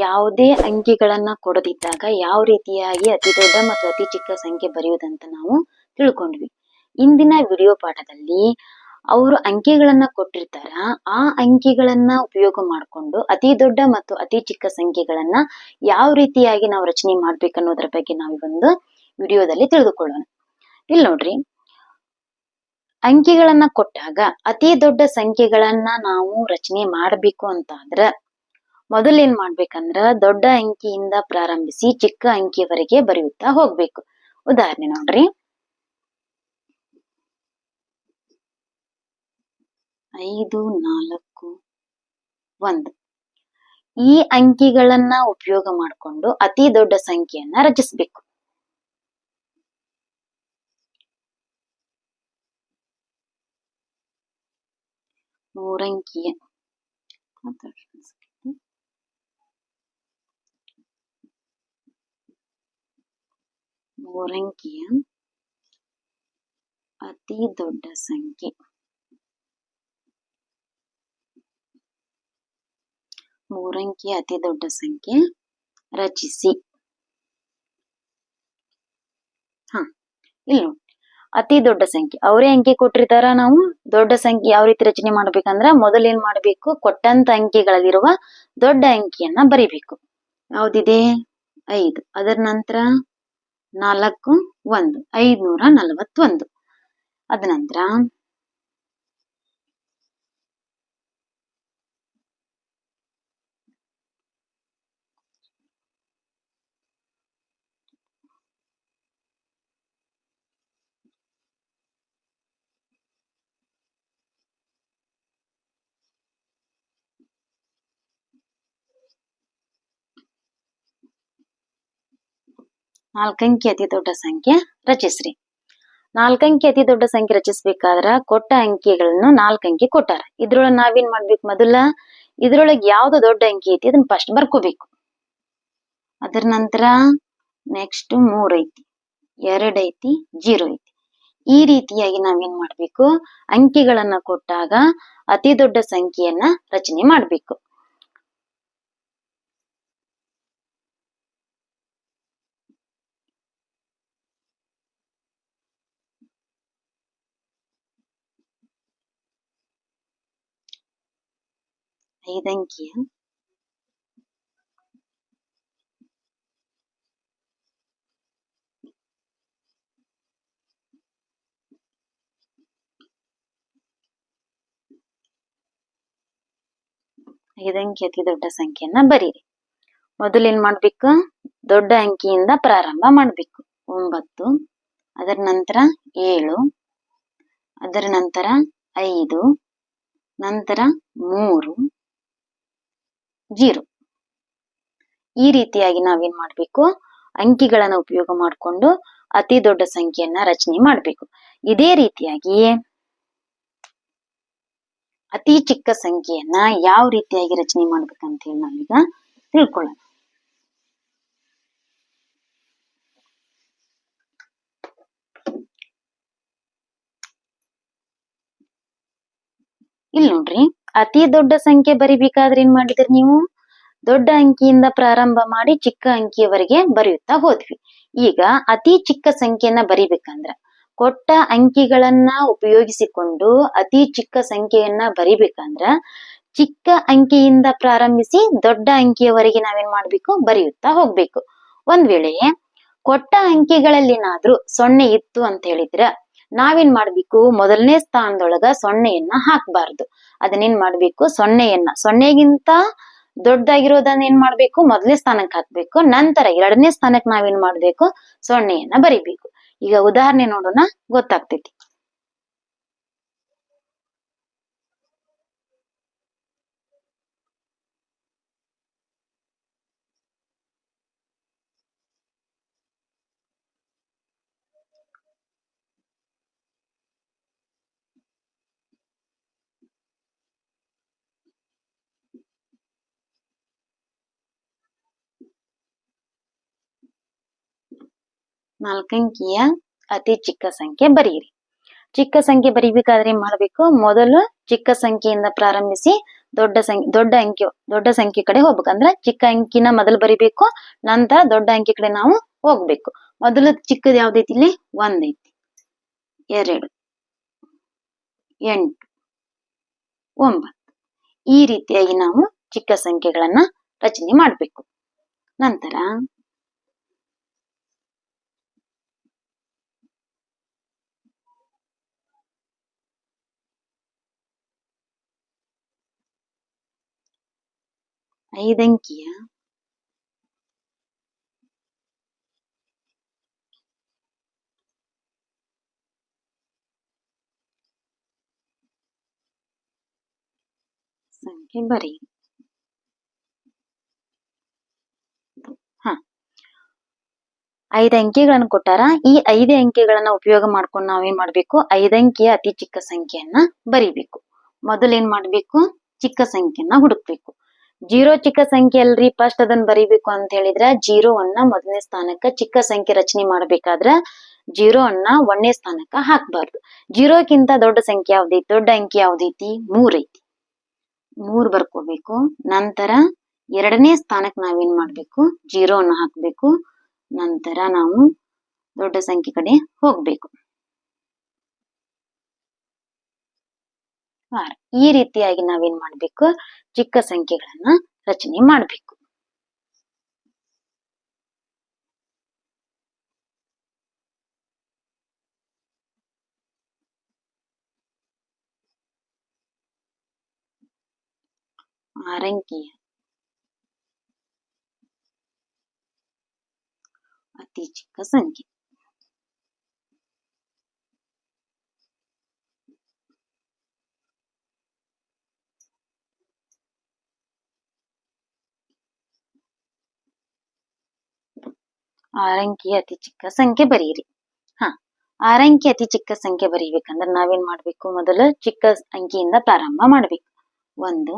ಯಾವುದೇ ಅಂಕಿಗಳನ್ನ ಕೊಡದಿದ್ದಾಗ ಯಾವ ರೀತಿಯಾಗಿ ಅತಿ ದೊಡ್ಡ ಮತ್ತು ಅತಿ ಚಿಕ್ಕ ಸಂಖ್ಯೆ ಬರೆಯುವುದಂತ ನಾವು ತಿಳ್ಕೊಂಡ್ವಿ. ಇಂದಿನ ವಿಡಿಯೋ ಪಾಠದಲ್ಲಿ ಅವರು ಅಂಕಿಗಳನ್ನ ಕೊಟ್ಟಿರ್ತಾರ, ಆ ಅಂಕಿಗಳನ್ನ ಉಪಯೋಗ ಮಾಡಿಕೊಂಡು ಅತಿ ದೊಡ್ಡ ಮತ್ತು ಅತಿ ಚಿಕ್ಕ ಸಂಖ್ಯೆಗಳನ್ನ ಯಾವ ರೀತಿಯಾಗಿ ನಾವು ರಚನೆ ಮಾಡ್ಬೇಕನ್ನೋದ್ರ ಬಗ್ಗೆ ನಾವು ಈ ಒಂದು ವಿಡಿಯೋದಲ್ಲಿ ತಿಳಿದುಕೊಳ್ಳೋಣ. ಇಲ್ಲಿ ನೋಡ್ರಿ, ಅಂಕಿಗಳನ್ನ ಕೊಟ್ಟಾಗ ಅತಿ ದೊಡ್ಡ ಸಂಖ್ಯೆಗಳನ್ನ ನಾವು ರಚನೆ ಮಾಡಬೇಕು ಅಂತಾದ್ರ ಮೊದಲು ಏನ್ ಮಾಡ್ಬೇಕಂದ್ರ ದೊಡ್ಡ ಅಂಕಿಯಿಂದ ಪ್ರಾರಂಭಿಸಿ ಚಿಕ್ಕ ಅಂಕಿಯವರೆಗೆ ಬರೆಯುತ್ತಾ ಹೋಗ್ಬೇಕು. ಉದಾಹರಣೆ ನೋಡ್ರಿ, 5, 4, 1. ಈ ಅಂಕಿಗಳನ್ನ ಉಪಯೋಗ ಮಾಡಿಕೊಂಡು ಅತಿ ದೊಡ್ಡ ಸಂಖ್ಯೆಯನ್ನ ರಚಿಸಬೇಕು. ಮೂರಂಕಿಯ ಅತಿ ದೊಡ್ಡ ಸಂಖ್ಯೆ. ಮೂರಂಕಿಯ ಅತಿ ದೊಡ್ಡ ಸಂಖ್ಯೆ ರಚಿಸಿ. ಇಲ್ಲಿ ನೋಡಿ, ಅತಿ ದೊಡ್ಡ ಸಂಖ್ಯೆ ಅವರೇ ಅಂಕಿ ಕೊಟ್ಟಿರ್ತಾರ. ನಾವು ದೊಡ್ಡ ಸಂಖ್ಯೆ ಯಾವ ರೀತಿ ರಚನೆ ಮಾಡ್ಬೇಕಂದ್ರ ಮೊದಲು ಏನ್ ಮಾಡ್ಬೇಕು, ಕೊಟ್ಟಂತ ಅಂಕಿಗಳಲ್ಲಿರುವ ದೊಡ್ಡ ಅಂಕಿಯನ್ನ ಬರಿಬೇಕು. ಯಾವ್ದಿದೆ? 5. ಅದರ ನಂತರ 4, 1, 541. ಅದ ನಂತರ 4 ಅಂಕಿ ಅತಿ ದೊಡ್ಡ ಸಂಖ್ಯೆ ರಚಿಸ್ರಿ. 4 ಅಂಕಿ ಅತಿ ದೊಡ್ಡ ಸಂಖ್ಯೆ ರಚಿಸ್ಬೇಕಾದ್ರ ಕೊಟ್ಟ ಅಂಕಿಗಳನ್ನು 4 ಅಂಕಿ ಕೊಟ್ಟಾರ. ಇದ್ರೊಳಗೆ ನಾವೇನ್ ಮಾಡ್ಬೇಕು, ಮೊದಲ ಇದ್ರೊಳಗೆ ಯಾವ್ದು ದೊಡ್ಡ ಅಂಕಿ ಐತಿ ಅದನ್ನ ಫಸ್ಟ್ ಬರ್ಕೋಬೇಕು. ಅದರ ನಂತರ ನೆಕ್ಸ್ಟ್ 3 ಐತಿ, 2 ಐತಿ, 0 ಐತಿ. ಈ ರೀತಿಯಾಗಿ ನಾವೇನ್ ಮಾಡ್ಬೇಕು, ಅಂಕಿಗಳನ್ನ ಕೊಟ್ಟಾಗ ಅತಿ ದೊಡ್ಡ ಸಂಖ್ಯೆಯನ್ನ ರಚನೆ ಮಾಡ್ಬೇಕು. ಐದಂಕಿಯ ಅತಿ ದೊಡ್ಡ ಸಂಖ್ಯೆಯನ್ನ ಬರೀರಿ. ಮೊದಲು ಏನ್ ಮಾಡ್ಬೇಕು, ದೊಡ್ಡ ಅಂಕಿಯಿಂದ ಪ್ರಾರಂಭ ಮಾಡ್ಬೇಕು. 9, ಅದರ ನಂತರ 7, ಅದರ ನಂತರ 5, ನಂತರ 3, 0. ಈ ರೀತಿಯಾಗಿ ನಾವೇನ್ ಮಾಡ್ಬೇಕು, ಅಂಕಿಗಳನ್ನ ಉಪಯೋಗ ಮಾಡಿಕೊಂಡು ಅತಿ ದೊಡ್ಡ ಸಂಖ್ಯೆಯನ್ನ ರಚನೆ ಮಾಡ್ಬೇಕು. ಇದೇ ರೀತಿಯಾಗಿ ಅತಿ ಚಿಕ್ಕ ಸಂಖ್ಯೆಯನ್ನ ಯಾವ ರೀತಿಯಾಗಿ ರಚನೆ ಮಾಡ್ಬೇಕಂತ ಹೇಳಿ ನಾವೀಗ ತಿಳ್ಕೊಳ್ಳೋಣ. ಇಲ್ಲಿ ನೋಡ್ರಿ, ಅತಿ ದೊಡ್ಡ ಸಂಖ್ಯೆ ಬರಿಬೇಕಾದ್ರೆ ಏನ್ ಮಾಡಿದ್ರಿ ನೀವು, ದೊಡ್ಡ ಅಂಕಿಯಿಂದ ಪ್ರಾರಂಭ ಮಾಡಿ ಚಿಕ್ಕ ಅಂಕಿಯವರೆಗೆ ಬರೆಯುತ್ತಾ ಹೋದ್ವಿ. ಈಗ ಅತಿ ಚಿಕ್ಕ ಸಂಖ್ಯೆಯನ್ನ ಬರಿಬೇಕಂದ್ರ ಕೊಟ್ಟ ಅಂಕಿಗಳನ್ನ ಉಪಯೋಗಿಸಿಕೊಂಡು ಅತಿ ಚಿಕ್ಕ ಸಂಖ್ಯೆಯನ್ನ ಬರಿಬೇಕಂದ್ರ ಚಿಕ್ಕ ಅಂಕಿಯಿಂದ ಪ್ರಾರಂಭಿಸಿ ದೊಡ್ಡ ಅಂಕಿಯವರೆಗೆ ನಾವೇನ್ ಮಾಡ್ಬೇಕು, ಬರೆಯುತ್ತಾ ಹೋಗ್ಬೇಕು. ಒಂದ್ ವೇಳೆ ಕೊಟ್ಟ ಅಂಕಿಗಳಲ್ಲೇನಾದ್ರೂ 0 ಇತ್ತು ಅಂತ ಹೇಳಿದ್ರ ನಾವೇನ್ ಮಾಡ್ಬೇಕು, ಮೊದಲನೇ ಸ್ಥಾನದೊಳಗ 0ಯನ್ನ ಹಾಕ್ಬಾರ್ದು. ಅದನ್ನೇನ್ ಮಾಡ್ಬೇಕು, 0ಗಿಂತ ದೊಡ್ಡದಾಗಿರೋದನ್ನ ಏನ್ ಮಾಡ್ಬೇಕು, ಮೊದಲನೇ ಸ್ಥಾನಕ್ಕೆ ಹಾಕ್ಬೇಕು. ನಂತರ 2ನೇ ಸ್ಥಾನಕ್ಕೆ ನಾವೇನ್ ಮಾಡ್ಬೇಕು, 0ಯನ್ನ ಬರಿಬೇಕು. ಈಗ ಉದಾಹರಣೆ ನೋಡೋಣ, ಗೊತ್ತಾಗ್ತೈತಿ. ನಾಲ್ಕಂಕಿಯ ಅತಿ ಚಿಕ್ಕ ಸಂಖ್ಯೆ ಬರೆಯಿರಿ. ಚಿಕ್ಕ ಸಂಖ್ಯೆ ಬರಿಬೇಕಾದ್ರೆ ಏನ್ ಮಾಡ್ಬೇಕು, ಮೊದಲು ಚಿಕ್ಕ ಸಂಖ್ಯೆಯಿಂದ ಪ್ರಾರಂಭಿಸಿ ದೊಡ್ಡ ಸಂಖ್ಯೆ ಕಡೆ ಹೋಗ್ಬೇಕು. ಅಂದ್ರೆ ಚಿಕ್ಕ ಅಂಕಿನ ಮೊದಲು ಬರಿಬೇಕು, ನಂತರ ದೊಡ್ಡ ಅಂಕಿ ಕಡೆ ನಾವು ಹೋಗ್ಬೇಕು. ಮೊದಲು ಚಿಕ್ಕದ್ ಯಾವ್ದೈತಿ ಇಲ್ಲಿ? 1 ಐತಿ, 2, 8, 9. ಈ ರೀತಿಯಾಗಿ ನಾವು ಚಿಕ್ಕ ಸಂಖ್ಯೆಗಳನ್ನ ರಚನೆ ಮಾಡ್ಬೇಕು. ನಂತರ 5 ಅಂಕಿಯ ಸಂಖ್ಯೆ ಬರೀ. 5 ಅಂಕಿಗಳನ್ನು ಕೊಟ್ಟಾರ. ಈ 5 ಅಂಕಿಗಳನ್ನ ಉಪಯೋಗ ಮಾಡ್ಕೊಂಡು ನಾವೇನ್ ಮಾಡ್ಬೇಕು? 5 ಅಂಕಿಯ ಅತಿ ಚಿಕ್ಕ ಸಂಖ್ಯೆಯನ್ನ ಬರಿಬೇಕು. ಮೊದಲು ಏನ್ ಮಾಡ್ಬೇಕು? ಚಿಕ್ಕ ಸಂಖ್ಯೆಯನ್ನ ಹುಡುಕ್ಬೇಕು. 0 ಚಿಕ್ಕ ಸಂಖ್ಯೆ ಅಲ್ರಿ, ಫಸ್ಟ್ ಅದನ್ನ ಬರಿಬೇಕು ಅಂತ ಹೇಳಿದ್ರ 0ವನ್ನ ಮೊದಲನೇ ಸ್ಥಾನಕ್ಕ, ಚಿಕ್ಕ ಸಂಖ್ಯೆ ರಚನೆ ಮಾಡ್ಬೇಕಾದ್ರ 0ವನ್ನ 1ನೇ ಸ್ಥಾನಕ್ಕ ಹಾಕ್ಬಾರ್ದು. 0ಕ್ಕಿಂತ ದೊಡ್ಡ ಸಂಖ್ಯೆ ಯಾವ್ದೈತಿ? ದೊಡ್ಡ ಅಂಕಿ ಯಾವ್ದೈತಿ? 3 ಐತಿ. 3 ಬರ್ಕೋಬೇಕು. ನಂತರ 2ನೇ ಸ್ಥಾನಕ್ಕೆ ನಾವೇನ್ ಮಾಡ್ಬೇಕು? 0ವನ್ನ ಹಾಕ್ಬೇಕು. ನಂತರ ನಾವು ದೊಡ್ಡ ಸಂಖ್ಯೆ ಕಡೆ ಹೋಗ್ಬೇಕು. ಈ ರೀತಿಯಾಗಿ ನಾವೇನ್ ಮಾಡ್ಬೇಕು? ಚಿಕ್ಕ ಸಂಖ್ಯೆಗಳನ್ನ ರಚನೆ ಮಾಡ್ಬೇಕು. ಆರಂಕಿಯ ಅತಿ ಚಿಕ್ಕ ಸಂಖ್ಯೆ. ಆರಂಕಿಯ ಅತಿ ಚಿಕ್ಕ ಸಂಖ್ಯೆ ಬರೀರಿ. 6 ಅಂಕಿ ಅತಿ ಚಿಕ್ಕ ಸಂಖ್ಯೆ ಬರೀಬೇಕಂದ್ರೆ ನಾವೇನ್ ಮಾಡ್ಬೇಕು? ಮೊದಲು ಚಿಕ್ಕ ಅಂಕಿಯಿಂದ ಪ್ರಾರಂಭ ಮಾಡ್ಬೇಕು. 1,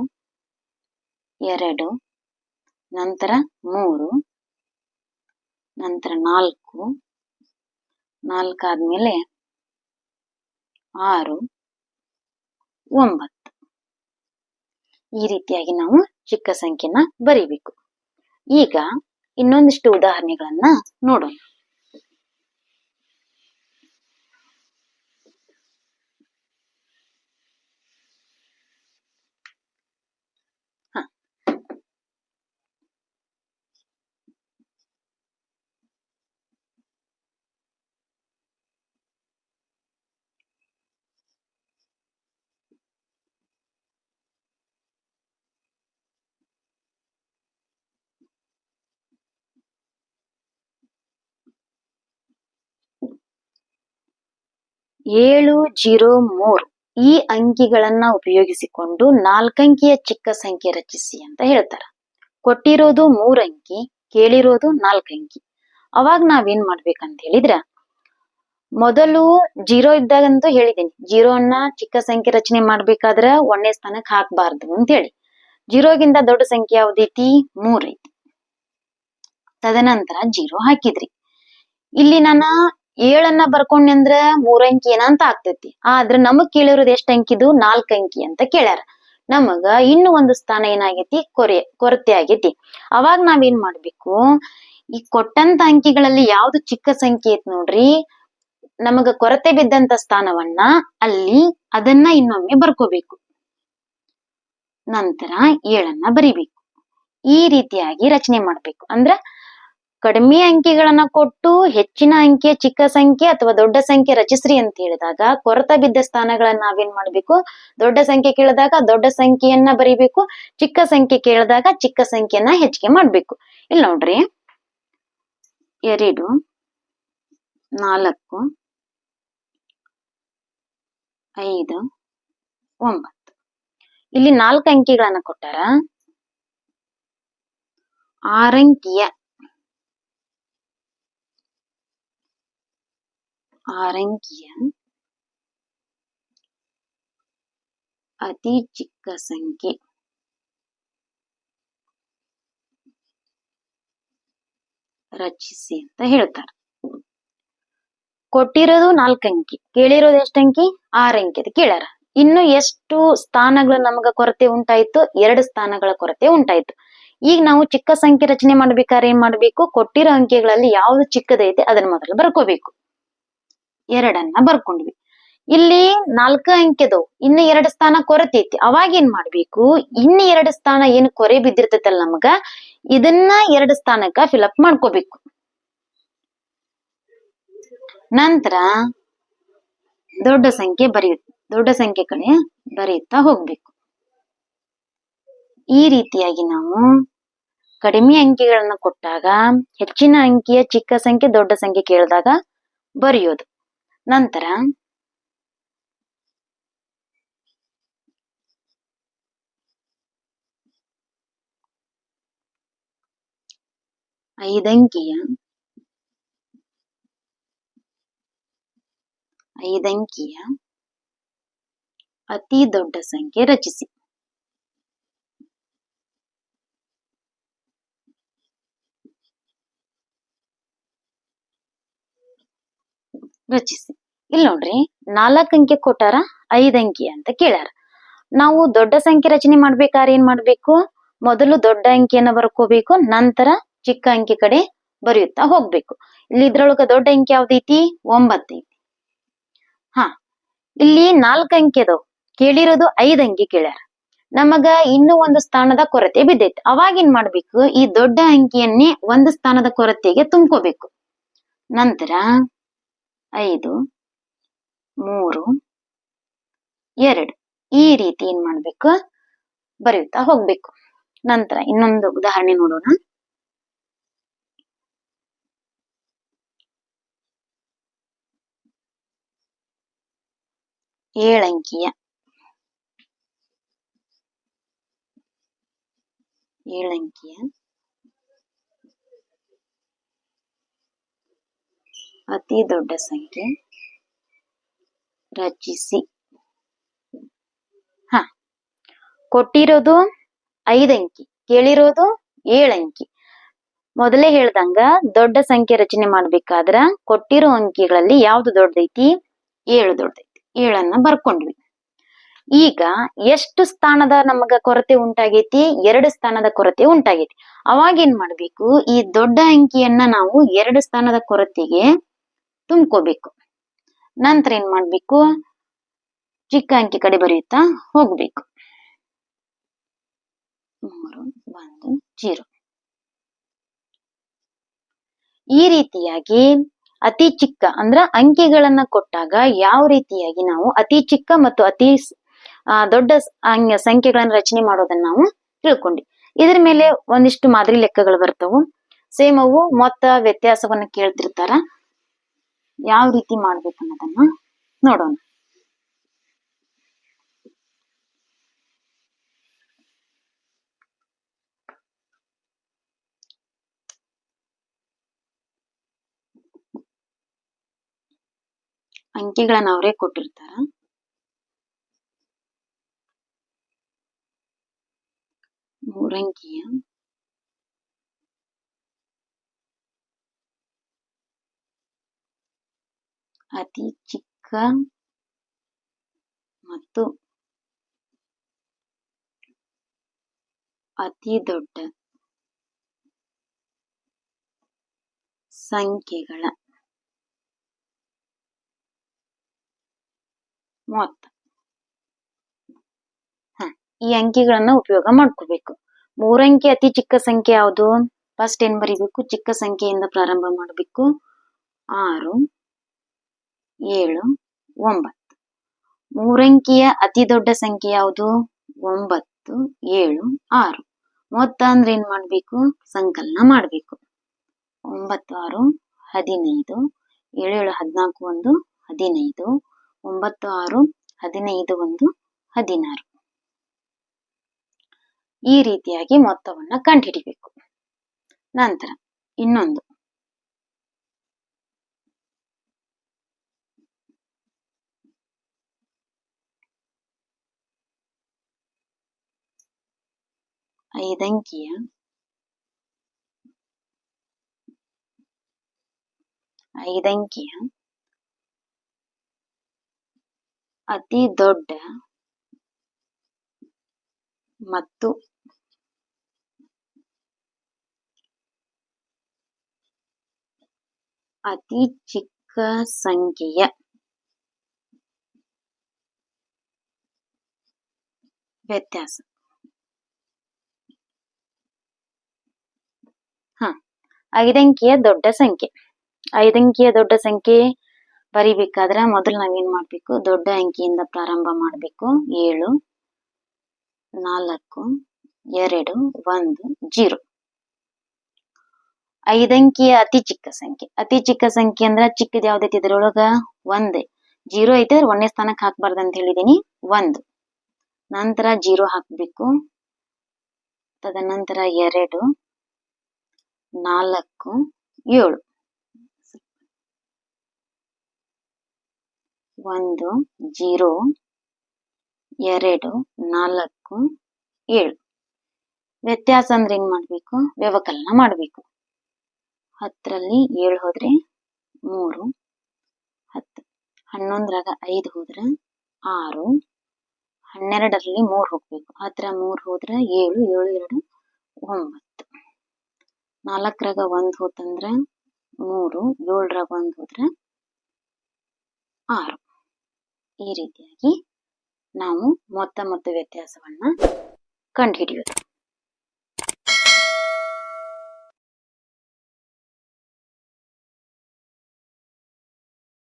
2, ನಂತರ 3, ನಂತರ 4, 4 ಆದ್ಮೇಲೆ 6, 9. ಈ ರೀತಿಯಾಗಿ ನಾವು ಚಿಕ್ಕ ಸಂಖ್ಯೆನ ಬರೀಬೇಕು. ಈಗ ಇನ್ನೊಂದಿಷ್ಟು ಉದಾಹರಣೆಗಳನ್ನ ನೋಡೋಣ. ಏಳು 0 3 ಈ ಅಂಕಿಗಳನ್ನ ಉಪಯೋಗಿಸಿಕೊಂಡು 4 ಅಂಕಿಯ ಚಿಕ್ಕ ಸಂಖ್ಯೆ ರಚಿಸಿ ಅಂತ ಹೇಳ್ತಾರ. ಕೊಟ್ಟಿರೋದು 3 ಅಂಕಿ, ಕೇಳಿರೋದು 4 ಅಂಕಿ. ಅವಾಗ ನಾವೇನ್ ಮಾಡ್ಬೇಕಂತ ಹೇಳಿದ್ರ, ಮೊದಲು 0 ಇದ್ದಾಗಂತೂ ಹೇಳಿದ್ದೀನಿ, 0ವನ್ನ ಚಿಕ್ಕ ಸಂಖ್ಯೆ ರಚನೆ ಮಾಡ್ಬೇಕಾದ್ರ 1ನೇ ಸ್ಥಾನಕ್ಕೆ ಹಾಕ್ಬಾರ್ದು ಅಂತ ಹೇಳಿ. 0ಗಿಂತ ದೊಡ್ಡ ಸಂಖ್ಯೆ ಯಾವ್ದೈತಿ? 3 ಐತಿ. ತದನಂತರ 0 ಹಾಕಿದ್ರಿ. ಇಲ್ಲಿ ನಾನು 7ಅನ್ನ ಬರ್ಕೊಂಡೆ ಅಂದ್ರ 3 ಅಂಕಿ ಏನಂತ ಆಗ್ತೈತಿ. ಆದ್ರ ನಮಗ್ ಕೇಳಿರೋದು ಎಷ್ಟ್ ಅಂಕಿದು? 4 ಅಂಕಿ ಅಂತ ಕೇಳ್ಯಾರ. ನಮಗ ಇನ್ನು ಒಂದು ಸ್ಥಾನ ಏನಾಗೈತಿ? ಕೊರತೆ ಆಗೈತಿ. ಅವಾಗ ನಾವೇನ್ ಮಾಡ್ಬೇಕು? ಈ ಕೊಟ್ಟಂತ ಅಂಕಿಗಳಲ್ಲಿ ಯಾವ್ದು ಚಿಕ್ಕ ಸಂಖ್ಯೆ ಐತ್ ನೋಡ್ರಿ, ನಮಗ ಕೊರತೆ ಬಿದ್ದಂತ ಸ್ಥಾನವನ್ನ ಅಲ್ಲಿ ಅದನ್ನ ಇನ್ನೊಮ್ಮೆ ಬರ್ಕೋಬೇಕು. ನಂತರ 7ಅನ್ನ ಬರಿಬೇಕು. ಈ ರೀತಿಯಾಗಿ ರಚನೆ ಮಾಡ್ಬೇಕು. ಅಂದ್ರ ಕಡಿಮೆ ಅಂಕಿಗಳನ್ನ ಕೊಟ್ಟು ಹೆಚ್ಚಿನ ಅಂಕಿಯ ಚಿಕ್ಕ ಸಂಖ್ಯೆ ಅಥವಾ ದೊಡ್ಡ ಸಂಖ್ಯೆ ರಚಿಸ್ರಿ ಅಂತ ಹೇಳಿದಾಗ ಕೊರತೆ ಬಿದ್ದ ಸ್ಥಾನಗಳನ್ನ ನಾವೇನ್ ಮಾಡ್ಬೇಕು? ದೊಡ್ಡ ಸಂಖ್ಯೆ ಕೇಳಿದಾಗ ದೊಡ್ಡ ಸಂಖ್ಯೆಯನ್ನ ಬರಿಬೇಕು, ಚಿಕ್ಕ ಸಂಖ್ಯೆ ಕೇಳಿದಾಗ ಚಿಕ್ಕ ಸಂಖ್ಯೆಯನ್ನ ಹೆಚ್ಚಿಗೆ ಮಾಡ್ಬೇಕು. ಇಲ್ಲಿ ನೋಡ್ರಿ, 2, 4, 5, 9. ಇಲ್ಲಿ 4 ಅಂಕಿಗಳನ್ನ ಕೊಟ್ಟಾರ. 6 ಅಂಕಿಯ ಅತಿ ಚಿಕ್ಕ ಸಂಖ್ಯೆ ರಚಿಸಿ ಅಂತ ಹೇಳ್ತಾರ. ಕೊಟ್ಟಿರೋದು 4 ಅಂಕಿ, ಕೇಳಿರೋದು ಎಷ್ಟು ಅಂಕಿ? 6 ಅಂಕಿ ಅಂತ ಕೇಳ್ಯಾರ. ಇನ್ನು ಎಷ್ಟು ಸ್ಥಾನಗಳು ನಮಗ ಕೊರತೆ ಉಂಟಾಯ್ತು? 2 ಸ್ಥಾನಗಳ ಕೊರತೆ ಉಂಟಾಯ್ತು. ಈಗ ನಾವು ಚಿಕ್ಕ ಸಂಖ್ಯೆ ರಚನೆ ಮಾಡ್ಬೇಕಾದ್ರೆ ಏನ್ ಮಾಡ್ಬೇಕು? ಕೊಟ್ಟಿರೋ ಅಂಕೆಗಳಲ್ಲಿ ಯಾವ್ದು ಚಿಕ್ಕದೈತೆ ಅದನ್ನ ಮೊದಲು ಬರ್ಕೋಬೇಕು. 2 ಬರ್ಕೊಂಡ್ವಿ. ಇಲ್ಲಿ 4 ಅಂಕೆದವು, ಇನ್ನು 2 ಸ್ಥಾನ ಕೊರತೆ ಐತಿ. ಅವಾಗ ಏನ್ ಮಾಡ್ಬೇಕು? ಇನ್ನು 2 ಸ್ಥಾನ ಏನ್ ಕೊರೆ ಬಿದ್ದಿರ್ತೈತಲ್ಲ ನಮಗ, ಇದನ್ನ 2 ಸ್ಥಾನಕ್ಕ ಫಿಲಪ್ ಮಾಡ್ಕೋಬೇಕು. ನಂತರ ದೊಡ್ಡ ಸಂಖ್ಯೆ ದೊಡ್ಡ ಸಂಖ್ಯೆ ಕಡೆ ಬರೆಯುತ್ತಾ ಹೋಗ್ಬೇಕು. ಈ ರೀತಿಯಾಗಿ ನಾವು ಕಡಿಮೆ ಅಂಕೆಗಳನ್ನ ಕೊಟ್ಟಾಗ ಹೆಚ್ಚಿನ ಅಂಕಿಯ ಚಿಕ್ಕ ಸಂಖ್ಯೆ ದೊಡ್ಡ ಸಂಖ್ಯೆ ಕೇಳಿದಾಗ ಬರೆಯೋದು. ನಂತರ 5 ಅಂಕಿಯ ಅತಿ ದೊಡ್ಡ ಸಂಖ್ಯೆ ರಚಿಸಿ. ಇಲ್ಲಿ ನೋಡ್ರಿ, 4 ಅಂಕೆ ಕೊಟ್ಟಾರ, 5 ಅಂಕಿ ಅಂತ ಕೇಳ್ಯಾರ. ನಾವು ದೊಡ್ಡ ಸಂಖ್ಯೆ ರಚನೆ ಮಾಡ್ಬೇಕಾದ್ರೆ ಏನ್ ಮಾಡ್ಬೇಕು? ಮೊದಲು ದೊಡ್ಡ ಅಂಕಿಯನ್ನ ಬರ್ಕೋಬೇಕು, ನಂತರ ಚಿಕ್ಕ ಅಂಕಿ ಕಡೆ ಬರೆಯುತ್ತಾ ಹೋಗ್ಬೇಕು. ಇಲ್ಲಿ ಇದ್ರೊಳಗ ದೊಡ್ಡ ಅಂಕಿ ಯಾವ್ದೈತಿ? 9 ಐತಿ. ಇಲ್ಲಿ 4 ಅಂಕೆ ಅದಾವ, ಕೇಳಿರೋದು 5 ಅಂಕಿ ಕೇಳ್ಯಾರ. ನಮಗ ಇನ್ನೂ ಒಂದು ಸ್ಥಾನದ ಕೊರತೆ ಬಿದ್ದೈತಿ. ಅವಾಗ ಏನ್ ಮಾಡ್ಬೇಕು? ಈ ದೊಡ್ಡ ಅಂಕಿಯನ್ನೇ ಒಂದು ಸ್ಥಾನದ ಕೊರತೆಗೆ ತುಂಬ್ಕೋಬೇಕು. ನಂತರ 5, 3, 2 ಈ ರೀತಿ ಏನ್ ಮಾಡ್ಬೇಕು? ಬರೆಯುತ್ತಾ ಹೋಗ್ಬೇಕು. ನಂತರ ಇನ್ನೊಂದು ಉದಾಹರಣೆ ನೋಡೋಣ. 7 ಅಂಕಿಯ ಅತಿ ದೊಡ್ಡ ಸಂಖ್ಯೆ ರಚಿಸಿ. ಕೊಟ್ಟಿರೋದು 5 ಅಂಕಿ, ಕೇಳಿರೋದು 7 ಅಂಕಿ. ಮೊದಲೇ ಹೇಳ್ದಂಗ ದೊಡ್ಡ ಸಂಖ್ಯೆ ರಚನೆ ಮಾಡ್ಬೇಕಾದ್ರ ಕೊಟ್ಟಿರೋ ಅಂಕಿಗಳಲ್ಲಿ ಯಾವ್ದು ದೊಡ್ಡದೈತಿ? 7 ದೊಡ್ಡದೈತಿ. 7 ಬರ್ಕೊಂಡ್ವಿ. ಈಗ ಎಷ್ಟು ಸ್ಥಾನದ ನಮಗ ಕೊರತೆ ಉಂಟಾಗೈತಿ? 2 ಸ್ಥಾನದ ಕೊರತೆ ಉಂಟಾಗೈತಿ. ಅವಾಗ ಏನ್ ಮಾಡ್ಬೇಕು? ಈ ದೊಡ್ಡ ಅಂಕಿಯನ್ನ ನಾವು 2 ಸ್ಥಾನದ ಕೊರತೆಗೆ ತುಂಬ್ಕೋಬೇಕು. ನಂತರ ಏನ್ ಮಾಡ್ಬೇಕು? ಚಿಕ್ಕ ಅಂಕಿ ಕಡೆ ಬರೆಯುತ್ತಾ ಹೋಗ್ಬೇಕು. 3, 1, 0 ಈ ರೀತಿಯಾಗಿ ಅತಿ ಚಿಕ್ಕ ಅಂದ್ರ ಅಂಕಿಗಳನ್ನ ಕೊಟ್ಟಾಗ ಯಾವ ರೀತಿಯಾಗಿ ನಾವು ಅತಿ ಚಿಕ್ಕ ಮತ್ತು ಅತಿ ದೊಡ್ಡ ಸಂಖ್ಯೆಗಳನ್ನ ರಚನೆ ಮಾಡೋದನ್ನ ನಾವು ತಿಳ್ಕೊಂಡ್ವಿ. ಇದ್ರ ಮೇಲೆ ಒಂದಿಷ್ಟು ಮಾದರಿ ಲೆಕ್ಕಗಳು ಬರ್ತಾವು. ಸೇಮ್ ಅವು ಮೊತ್ತ ವ್ಯತ್ಯಾಸವನ್ನ ಕೇಳ್ತಿರ್ತಾರ. ಯಾವ ರೀತಿ ಮಾಡ್ಬೇಕನ್ನೋದನ್ನ ನೋಡೋಣ. ಅಂಕಿಗಳನ್ನ ಅವರೇ ಕೊಟ್ಟಿರ್ತಾರ. 3 ಅಂಕಿಯ ಅತಿ ಚಿಕ್ಕ ಮತ್ತು ಅತಿ ದೊಡ್ಡ ಸಂಖ್ಯೆಗಳ ಮೊತ್ತ. ಈ ಅಂಕಿಗಳನ್ನ ಉಪಯೋಗ ಮಾಡ್ಕೋಬೇಕು. 3 ಅಂಕಿ ಅತಿ ಚಿಕ್ಕ ಸಂಖ್ಯೆ ಯಾವುದು? ಫಸ್ಟ್ ಏನ್ ಬರಿಬೇಕು? ಚಿಕ್ಕ ಸಂಖ್ಯೆಯಿಂದ ಪ್ರಾರಂಭ ಮಾಡಬೇಕು. 6, 7, 9. 3 ಅಂಕಿಯ ಅತಿ ದೊಡ್ಡ ಸಂಖ್ಯೆ ಯಾವುದು? 9, 7, 6. ಮೊತ್ತ ಅಂದ್ರೆ ಏನ್ ಮಾಡ್ಬೇಕು? ಸಂಕಲನ ಮಾಡ್ಬೇಕು. 9, 6, 15, 7, 7, 14, 1, 15, 9, 6, 15, 1, 16. ಈ ರೀತಿಯಾಗಿ ಮೊತ್ತವನ್ನ ಕಂಡುಹಿಡಿಬೇಕು. ನಂತರ ಇನ್ನೊಂದು 5 ಅಂಕಿಯ ಅತಿ ದೊಡ್ಡ ಮತ್ತು ಅತಿ ಚಿಕ್ಕ ಸಂಖ್ಯೆಯ ವ್ಯತ್ಯಾಸ. 5 ಅಂಕಿಯ ದೊಡ್ಡ ಸಂಖ್ಯೆ. 5 ಅಂಕಿಯ ದೊಡ್ಡ ಸಂಖ್ಯೆ ಬರಿಬೇಕಾದ್ರೆ ಮೊದಲು ನಾವೇನ್ ಮಾಡ್ಬೇಕು, ದೊಡ್ಡ ಅಂಕಿಯಿಂದ ಪ್ರಾರಂಭ ಮಾಡ್ಬೇಕು. 7 4 2 1 0. 5 ಅಂಕಿಯ ಅತಿ ಚಿಕ್ಕ ಸಂಖ್ಯೆ. ಅತಿ ಚಿಕ್ಕ ಸಂಖ್ಯೆ ಅಂದ್ರ ಚಿಕ್ಕದ್ ಯಾವ್ದೈತಿ ಇದ್ರೊಳಗ? ಒಂದೇ. 0 ಐತೆ, 1ನೇ ಸ್ಥಾನಕ್ಕೆ ಹಾಕ್ಬಾರ್ದು ಅಂತ ಹೇಳಿದೀನಿ. 1 ನಂತರ 0 ಹಾಕ್ಬೇಕು. ತದನಂತರ 2 4 7. 1 0 2 4 7. ವ್ಯತ್ಯಾಸ ಅಂದ್ರೆ ಏನ್ ಮಾಡ್ಬೇಕು? ವ್ಯವಕಲನ ಮಾಡ್ಬೇಕು. 10ರಲ್ಲಿ 7 ಹೋದ್ರೆ 3 10. 11ರಾಗ 5 ಹೋದ್ರೆ 6. 12ರಲ್ಲಿ 3 ಹೋಗ್ಬೇಕು. 10 3 ಹೋದ್ರೆ 7 7 2 9. 4ರಾಗ 1 ಹೋತಂದ್ರ 3. 7ರಾಗ 1 ಹೋದ್ರೆ 6. ಈ ರೀತಿಯಾಗಿ ನಾವು ಮೊತ್ತ ಮತ್ತು ವ್ಯತ್ಯಾಸವನ್ನ ಕಂಡುಹಿಡಿಯೋದು.